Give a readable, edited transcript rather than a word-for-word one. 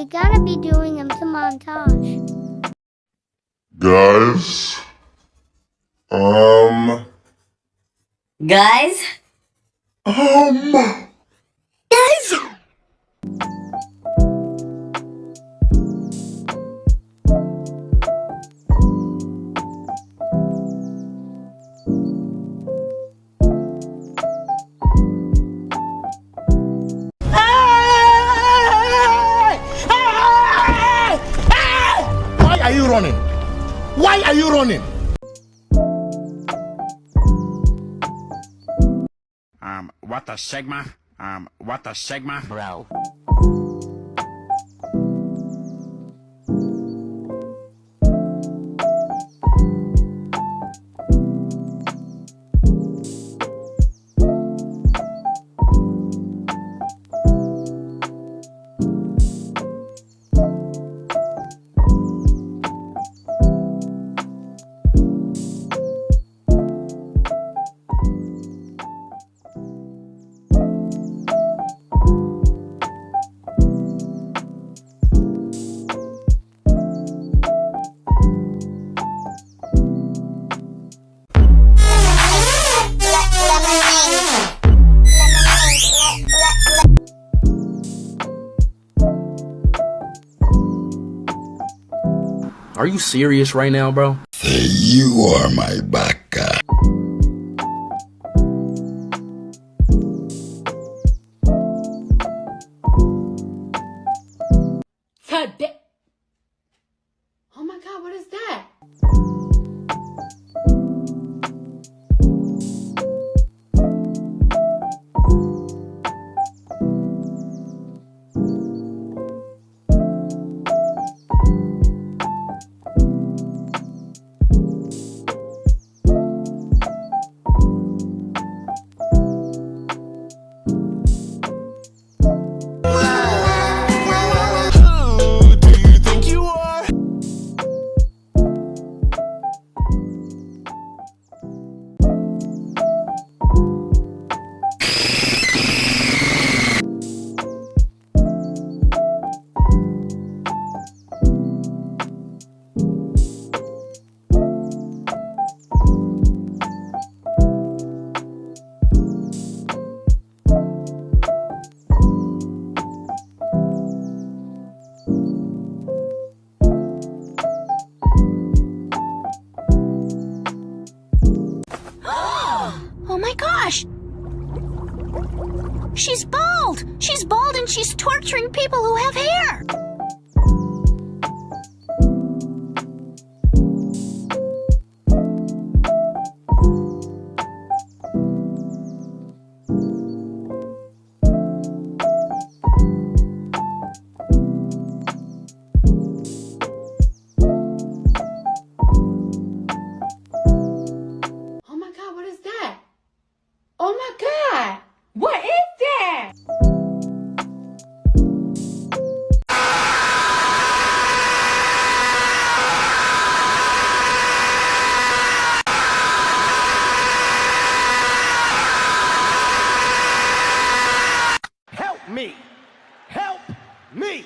We gotta be doing them to montage. Guys? Guys? Guys? Why are you running? Why are you running? What a Sigma? What a Sigma? Bro. Are you serious right now, bro? You are my baka. Oh my God, what is that? Oh my gosh! She's bald! She's bald and she's torturing people who have hair! Oh my God, what is that? Oh my God, what is that? Help me! Help me!